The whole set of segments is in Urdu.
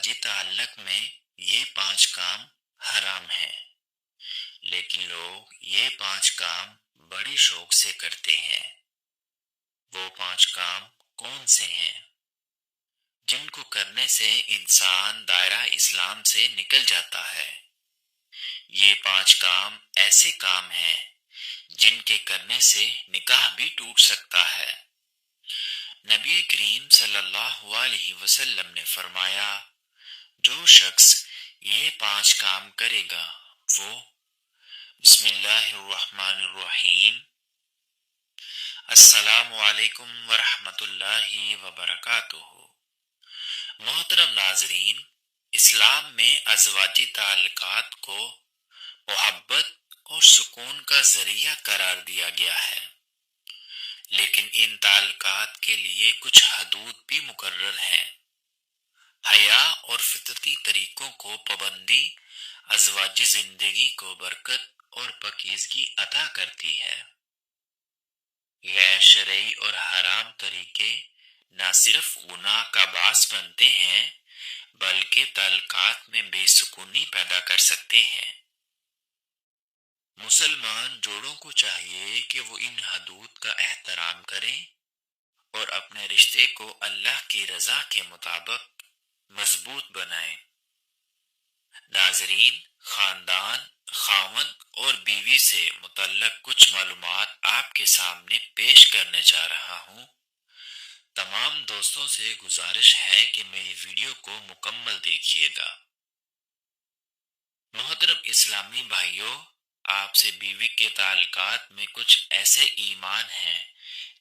ازواجی تعلق میں یہ 5 کام حرام ہیں، لیکن لوگ یہ 5 کام بڑے شوق سے کرتے ہیں۔ وہ 5 کام کون سے ہیں جن کو کرنے سے انسان دائرہ اسلام سے نکل جاتا ہے؟ یہ 5 کام ایسے کام ہیں جن کے کرنے سے نکاح بھی ٹوٹ سکتا ہے۔ نبی کریم صلی اللہ علیہ وسلم نے فرمایا، جو شخص یہ 5 کام کرے گا وہ بسم اللہ الرحمن الرحیم، السلام علیکم ورحمۃ اللہ وبرکاتہ۔ محترم ناظرین، اسلام میں ازواجی تعلقات کو محبت اور سکون کا ذریعہ قرار دیا گیا ہے، لیکن ان تعلقات کے لیے کچھ حدود بھی مقرر ہیں۔ حیا اور فطرتی طریقوں کو پابندی ازواجی زندگی کو برکت اور پاکیزگی عطا کرتی ہے۔ غیر شرعی اور حرام طریقے نہ صرف گناہ کا باعث بنتے ہیں بلکہ تعلقات میں بے سکونی پیدا کر سکتے ہیں۔ مسلمان جوڑوں کو چاہیے کہ وہ ان حدود کا احترام کریں اور اپنے رشتے کو اللہ کی رضا کے مطابق مضبوط بنائیں۔ ناظرین، خاندان، خاوند اور بیوی سے متعلق کچھ معلومات آپ کے سامنے پیش کرنے جا رہا ہوں۔ تمام دوستوں سے گزارش ہے کہ میری ویڈیو کو مکمل دیکھیے گا۔ محترم اسلامی بھائیوں، آپ سے بیوی کے تعلقات میں کچھ ایسے ایمان ہیں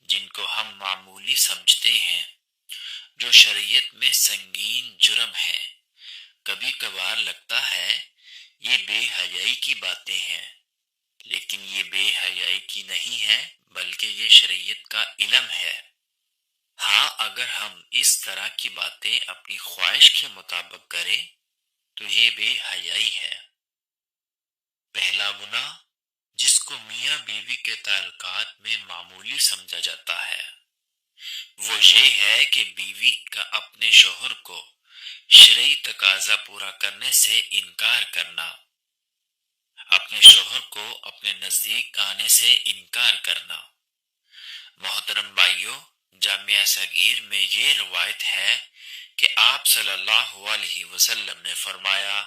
جن کو ہم معمولی سمجھتے ہیں، جو شریعت میں سنگین جرم ہے۔ کبھی کبھار لگتا ہے یہ بے حیائی کی باتیں ہیں، لیکن یہ بے حیائی کی نہیں ہے بلکہ یہ شریعت کا علم ہے۔ ہاں، اگر ہم اس طرح کی باتیں اپنی خواہش کے مطابق کریں تو یہ بے حیائی ہے۔ پہلا گناہ جس کو میاں بیوی کے تعلقات میں معمولی سمجھا جاتا ہے وہ یہ ہے کہ بیوی کا اپنے شوہر کو شرعی تقاضا پورا کرنے سے انکار کرنا، اپنے شوہر کو اپنے نزدیک آنے سے انکار کرنا۔ محترم بھائیوں، جامعہ صغیر میں یہ روایت ہے کہ آپ صلی اللہ علیہ وسلم نے فرمایا،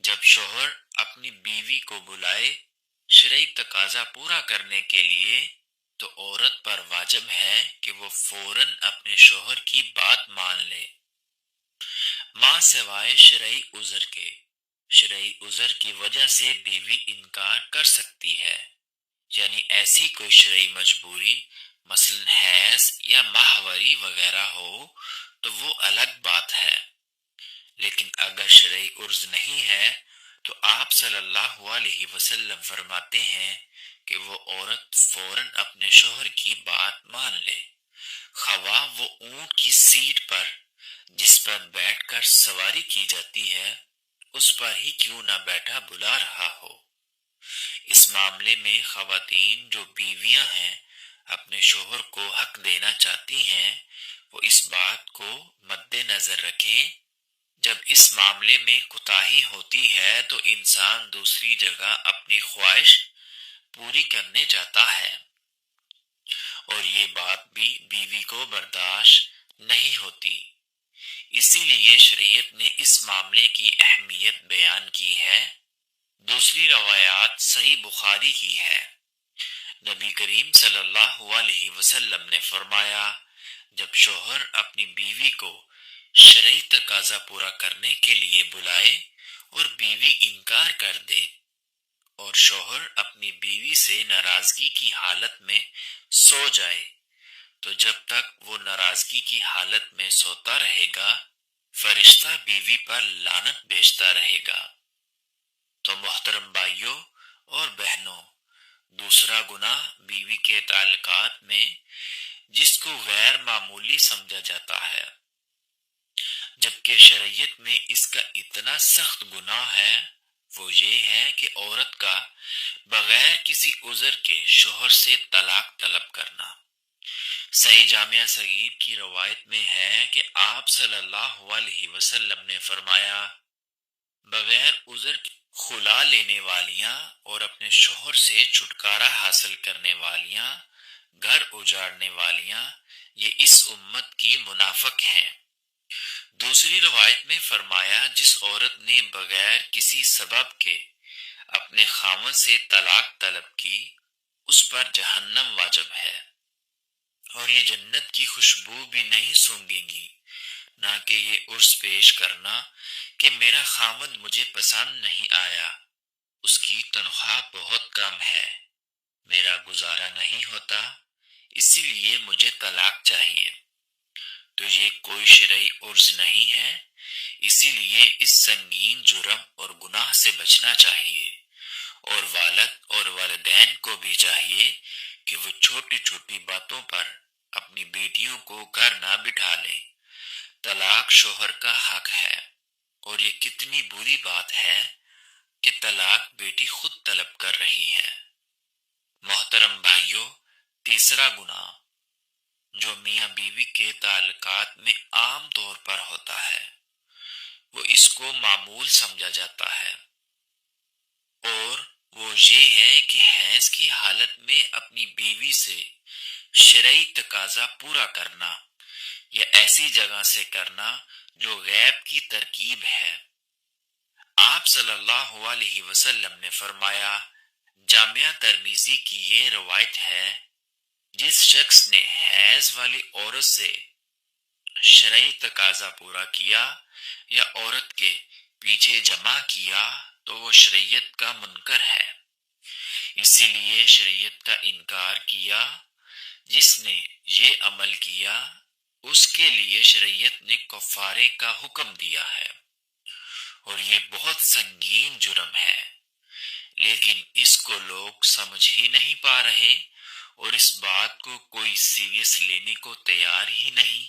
جب شوہر اپنی بیوی کو بلائے شرعی تقاضا پورا کرنے کے لیے تو عورت پر واجب ہے کہ وہ فوراً اپنے شوہر کی بات مان لے، ماں سوائے شرعی عذر کے۔ شرعی عذر کی وجہ سے بیوی انکار کر سکتی ہے، یعنی ایسی کوئی شرعی مجبوری مثلا حیض یا ماہواری وغیرہ ہو تو وہ الگ بات ہے، لیکن اگر شرعی عذر نہیں ہے تو آپ صلی اللہ علیہ وسلم فرماتے ہیں کہ وہ عورت فوراً اپنے شوہر کی بات مان لے، خواہ وہ اونٹ کی سیٹ پر جس پر بیٹھ کر سواری کی جاتی ہے اس پر ہی کیوں نہ بیٹھا بلا رہا ہو۔ اس معاملے میں خواتین جو بیویاں ہیں اپنے شوہر کو حق دینا چاہتی ہیں وہ اس بات کو مد نظر رکھیں، جب اس معاملے میں کوتاہی ہوتی ہے تو انسان دوسری جگہ اپنی خواہش پوری کرنے جاتا ہے اور یہ بات بھی بیوی کو برداشت نہیں ہوتی۔ اسی لیے شریعت نے اس معاملے کی اہمیت بیان کی ہے۔ دوسری روایات صحیح بخاری کی ہے۔ نبی کریم صلی اللہ علیہ وسلم نے فرمایا، جب شوہر اپنی بیوی کو شرعی تقاضا پورا کرنے کے لیے بلائے اور بیوی انکار کر دے اور شوہر اپنی بیوی سے ناراضگی کی حالت میں سو جائے تو جب تک وہ ناراضگی کی حالت میں سوتا رہے گا فرشتہ بیوی پر لعنت بھیجتا رہے گا۔ تو محترم بھائیوں اور بہنوں، دوسرا گناہ بیوی کے تعلقات میں جس کو غیر معمولی سمجھا جاتا ہے جبکہ شریعت میں اس کا اتنا سخت گناہ ہے وہ یہ ہے کہ عورت کا بغیر کسی عذر کے شوہر سے طلاق طلب کرنا۔ صحیح جامعہ صغیر کی روایت میں ہے کہ آپ صلی اللہ علیہ وسلم نے فرمایا، بغیر عذر کے خلا لینے والیاں اور اپنے شوہر سے چھٹکارا حاصل کرنے والیاں، گھر اجاڑنے والیاں، یہ اس امت کی منافق ہیں۔ دوسری روایت میں فرمایا، جس عورت نے بغیر کسی سبب کے اپنے خاوند سے طلاق طلب کی، اس پر جہنم واجب ہے، اور یہ جنت کی خوشبو بھی نہیں سونگیں گی، نہ کہ یہ عرض پیش کرنا کہ میرا خاوند مجھے پسند نہیں آیا، اس کی تنخواہ بہت کم ہے، میرا گزارا نہیں ہوتا، اسی لیے مجھے طلاق چاہیے۔ تو یہ کوئی شرعی عرض نہیں ہے، اسی لیے اس سنگین جرم اور گناہ سے بچنا چاہیے، اور والد اور والدین کو بھی چاہیے کہ وہ چھوٹی چھوٹی باتوں پر اپنی بیٹیوں کو گھر نہ بٹھا لیں۔ طلاق شوہر کا حق ہے، اور یہ کتنی بری بات ہے کہ طلاق بیٹی خود طلب کر رہی ہے۔ محترم بھائیوں، تیسرا گناہ جو میاں بیوی کے تعلقات میں عام طور پر ہوتا ہے، وہ اس کو معمول سمجھا جاتا ہے، اور وہ یہ ہے کہ حیض کی حالت میں اپنی بیوی سے شرعی تقاضا پورا کرنا، یا ایسی جگہ سے کرنا جو غیب کی ترکیب ہے۔ آپ صلی اللہ علیہ وسلم نے فرمایا، جامعہ ترمذی کی یہ روایت ہے، جس شخص نے حیض والی عورت سے شرعی تقاضا پورا کیا یا عورت کے پیچھے جمع کیا تو وہ شریعت کا منکر ہے، اسی لیے شریعت کا انکار کیا۔ جس نے یہ عمل کیا اس کے لیے شریعت نے کفارے کا حکم دیا ہے، اور یہ بہت سنگین جرم ہے، لیکن اس کو لوگ سمجھ ہی نہیں پا رہے، اور اس بات کو کوئی سیریس لینے کو تیار ہی نہیں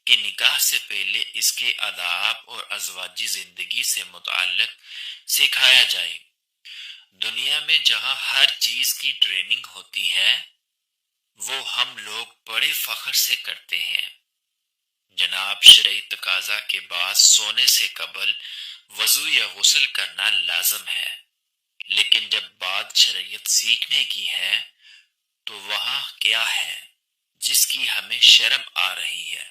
کہ نکاح سے پہلے اس کے آداب اور ازواجی زندگی سے متعلق سکھایا جائے۔ دنیا میں جہاں ہر چیز کی ٹریننگ ہوتی ہے، وہ ہم لوگ بڑے فخر سے کرتے ہیں۔ جناب، شرعی تقاضا کے بعد سونے سے قبل وضو یا غسل کرنا لازم ہے، لیکن جب بات شریعت سیکھنے کی ہے تو وہاں کیا ہے جس کی ہمیں شرم آ رہی ہے؟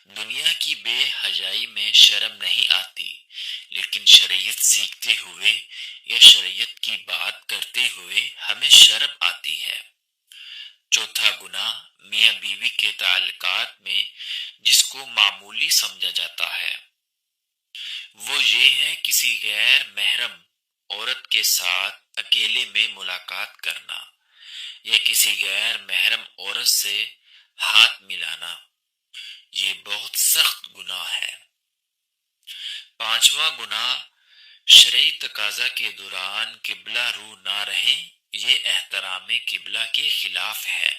دنیا کی بے حیائی میں شرم نہیں آتی، لیکن شریعت سیکھتے ہوئے یا شریعت کی بات کرتے ہوئے ہمیں شرم آتی ہے۔ چوتھا گناہ میاں بیوی کے تعلقات میں جس کو معمولی سمجھا جاتا ہے، وہ یہ ہے کسی غیر محرم عورت کے ساتھ اکیلے میں ملاقات کرنا، یا کسی غیر محرم عورت سے ہاتھ ملانا۔ یہ بہت سخت گناہ ہے۔ پانچواں گناہ شرعی تقاضا کے دوران قبلہ رو نہ رہیں، یہ احترام قبلہ کے خلاف ہے،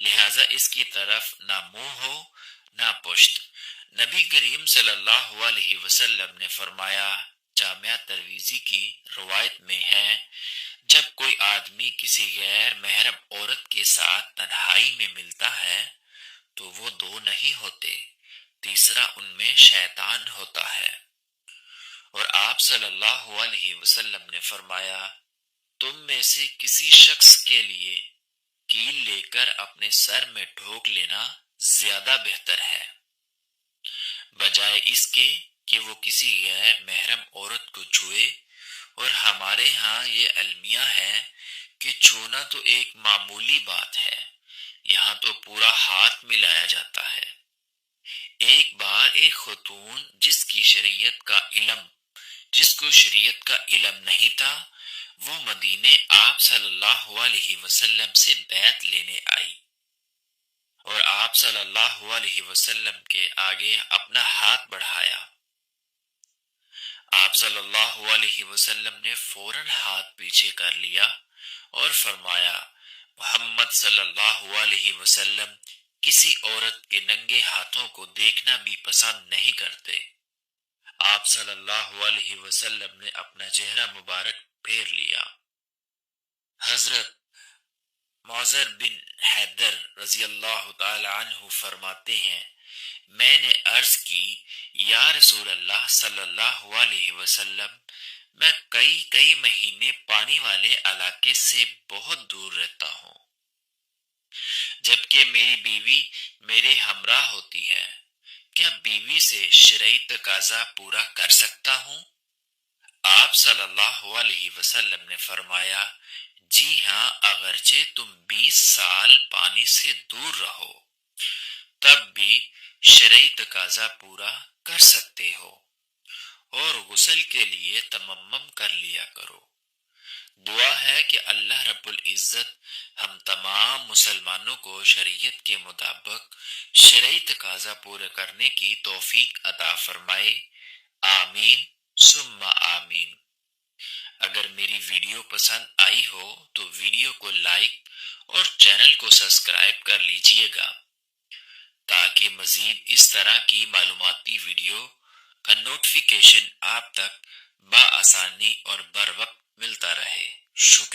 لہذا اس کی طرف نہ منہ ہو نہ پشت۔ نبی کریم صلی اللہ علیہ وسلم نے فرمایا، جامعہ ترمذی کی روایت میں ہے، جب کوئی آدمی کسی غیر محرم عورت کے ساتھ تنہائی میں ملتا ہے تو وہ دو نہیں ہوتے، تیسرا ان میں شیطان ہوتا ہے۔ اور آپ صلی اللہ علیہ وسلم نے فرمایا، تم میں سے کسی شخص کے لیے کیل لے کر اپنے سر میں ٹھوک لینا زیادہ بہتر ہے، بجائے اس کے کہ وہ کسی غیر محرم عورت کو چھوئے۔ اور ہمارے ہاں یہ المیہ ہے کہ چھونا تو ایک معمولی بات ہے، یہاں تو پورا ہاتھ ملایا جاتا ہے۔ ایک بار ایک خاتون جس کو شریعت کا علم نہیں تھا، وہ مدینے آپ صلی اللہ علیہ وسلم سے بیعت لینے آئی، اور آپ صلی اللہ علیہ وسلم کے آگے اپنا ہاتھ بڑھایا۔ آپ صلی اللہ علیہ وسلم نے فوراً ہاتھ پیچھے کر لیا اور فرمایا، محمد صلی اللہ علیہ وسلم کسی عورت کے ننگے ہاتھوں کو دیکھنا بھی پسند نہیں کرتے۔ آپ صلی اللہ علیہ وسلم نے اپنا چہرہ مبارک پھیر لیا۔ حضرت معذر بن حیدر رضی اللہ تعالی عنہ فرماتے ہیں میں نے عرض کی یا رسول اللہ صلی اللہ علیہ وسلم میں کئی مہینے پانی والے علاقے سے بہت دور رہتا ہوں جبکہ میری بیوی میرے ہمراہ ہوتی ہے، کیا بیوی سے شرعی تقاضا پورا کر سکتا ہوں؟ آپ صلی اللہ علیہ وسلم نے فرمایا جی ہاں، اگرچہ تم 20 سال پانی سے دور رہو تب بھی شرعی تقاضا پورا کر سکتے ہو، اور غسل کے لیے تیمم کر لیا کرو۔ دعا ہے کہ اللہ رب العزت ہم تمام مسلمانوں کو شریعت کے مطابق شرعی تقاضا پورے کرنے کی توفیق عطا فرمائے، آمین ثم آمین۔ اگر میری ویڈیو پسند آئی ہو تو ویڈیو کو لائک اور چینل کو سبسکرائب کر لیجئے گا تاکہ مزید اس طرح کی معلوماتی ویڈیو کا نوٹیفیکیشن آپ تک بآسانی اور بر وقت ملتا رہے۔ شکریہ۔